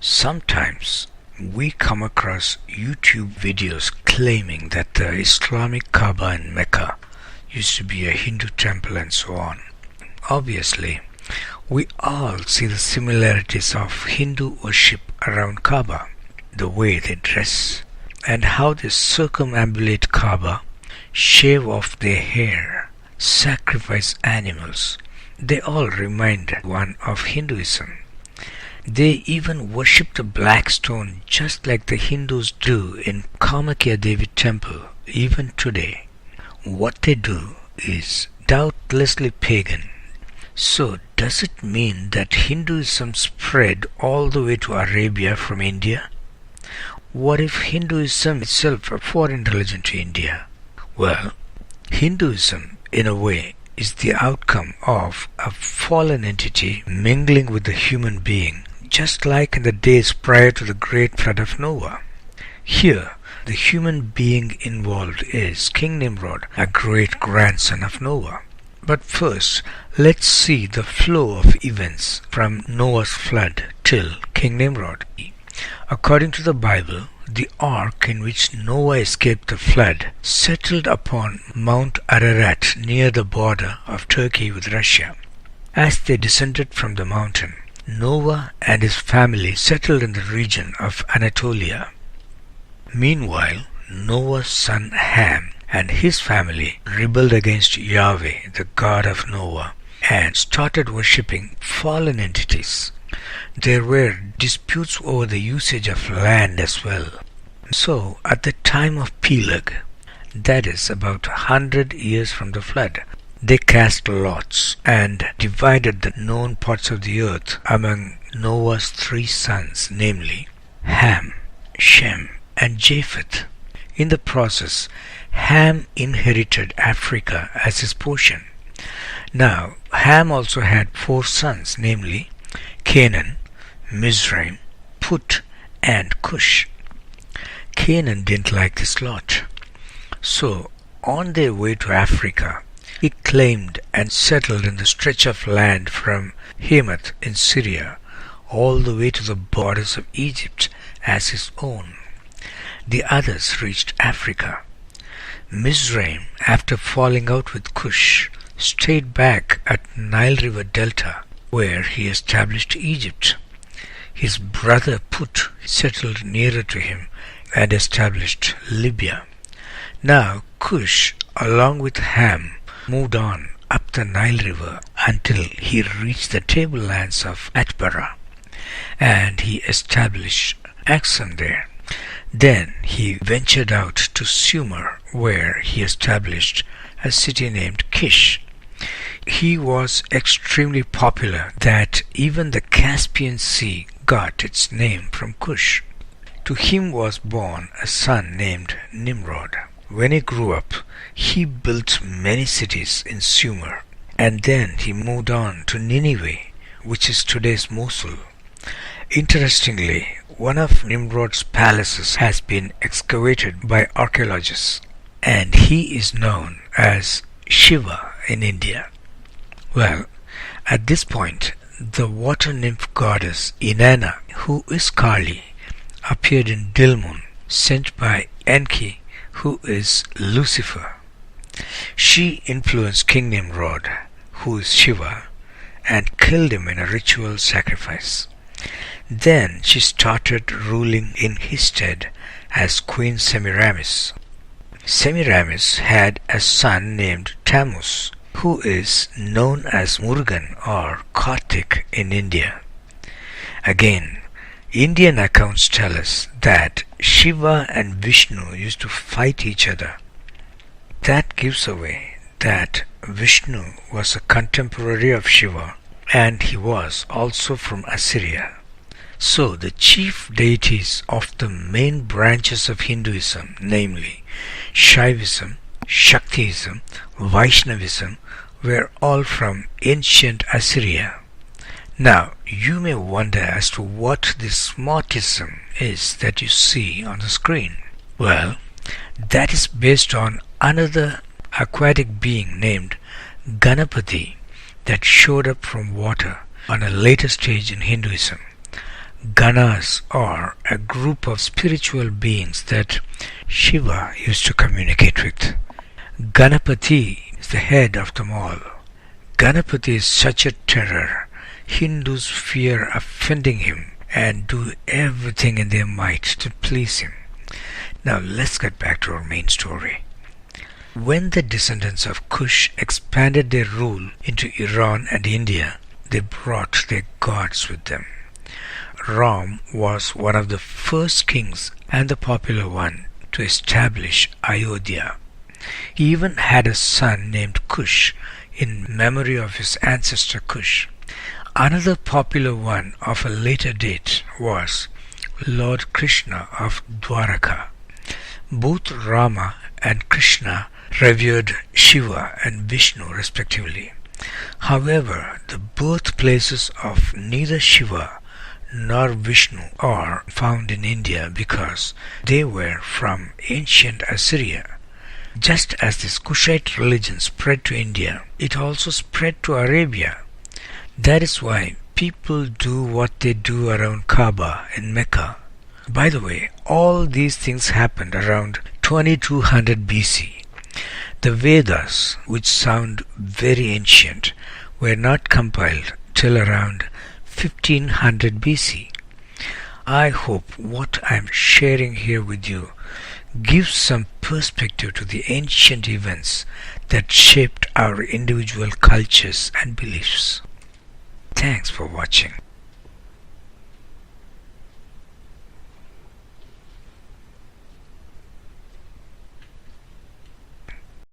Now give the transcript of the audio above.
Sometimes we come across YouTube videos claiming that the Islamic Kaaba in Mecca used to be a Hindu temple and so on. Obviously, we all see the similarities of Hindu worship around Kaaba, the way they dress, and how they circumambulate Kaaba, shave off their hair, sacrifice animals. They all remind one of Hinduism. They even worship the black stone just like the Hindus do in Kamakya Devi temple even today. What they do is doubtlessly pagan. So does it mean that Hinduism spread all the way to Arabia from India? What if Hinduism itself a foreign religion to India? Well, Hinduism in a way is the outcome of a fallen entity mingling with the human being, just like in the days prior to the great flood of Noah. Here, the human being involved is King Nimrod, a great-grandson of Noah. But first, let's see the flow of events from Noah's flood till King Nimrod. According to the Bible, the ark in which Noah escaped the flood settled upon Mount Ararat near the border of Turkey with Russia. As they descended from the mountain, Noah and his family settled in the region of Anatolia. Meanwhile, Noah's son Ham and his family rebelled against Yahweh, the God of Noah, and started worshipping fallen entities. There were disputes over the usage of land as well. So, at the time of Peleg, that is about 100 years from the flood, they cast lots and divided the known parts of the earth among Noah's 3 sons, namely Ham, Shem, and Japheth. In the process, Ham inherited Africa as his portion. Now, Ham also had 4 sons, namely Canaan, Mizraim, Put, and Cush. Canaan didn't like this lot. So, on their way to Africa, he claimed and settled in the stretch of land from Hamath in Syria all the way to the borders of Egypt as his own. The others reached Africa. Mizraim, after falling out with Cush, stayed back at Nile River Delta, where he established Egypt. His brother Put settled nearer to him and established Libya. Now Cush, along with Ham, moved on up the Nile River until he reached the tablelands of Atbara, and he established Axum there. Then he ventured out to Sumer, where he established a city named Kish. He was extremely popular that even the Caspian Sea got its name from Cush. To him was born a son named Nimrod. When he grew up, he built many cities in Sumer, and then he moved on to Nineveh, which is today's Mosul. Interestingly, one of Nimrod's palaces has been excavated by archaeologists, and he is known as Shiva in India. Well, at this point, the water nymph goddess Inanna, who is Kali, appeared in Dilmun, sent by Enki, who is Lucifer. She influenced King Nimrod, who is Shiva, and killed him in a ritual sacrifice. Then she started ruling in his stead as Queen Semiramis. Semiramis had a son named Tammuz, who is known as Murugan or Kartik in India. Again, Indian accounts tell us that Shiva and Vishnu used to fight each other. That gives away that Vishnu was a contemporary of Shiva, and he was also from Assyria. So the chief deities of the main branches of Hinduism, namely Shaivism, Shaktiism, Vaishnavism, were all from ancient Assyria. Now, you may wonder as to what this Smartism is that you see on the screen. Well, that is based on another aquatic being named Ganapati that showed up from water on a later stage in Hinduism. Ganas are a group of spiritual beings that Shiva used to communicate with. Ganapati is the head of them all. Ganapati is such a terror. Hindus fear offending him and do everything in their might to please him. Now let's get back to our main story. When the descendants of Kush expanded their rule into Iran and India, they brought their gods with them. Ram was one of the first kings and the popular one to establish Ayodhya. He even had a son named Kush in memory of his ancestor Kush. Another popular one of a later date was Lord Krishna of Dwaraka. Both Rama and Krishna revered Shiva and Vishnu respectively. However, the birthplaces of neither Shiva nor Vishnu are found in India because they were from ancient Assyria. Just as this Kushite religion spread to India, it also spread to Arabia. That is why people do what they do around Kaaba in Mecca. By the way, all these things happened around 2200 BC. The Vedas, which sound very ancient, were not compiled till around 1500 BC. I hope what I am sharing here with you gives some perspective to the ancient events that shaped our individual cultures and beliefs. Thanks for watching.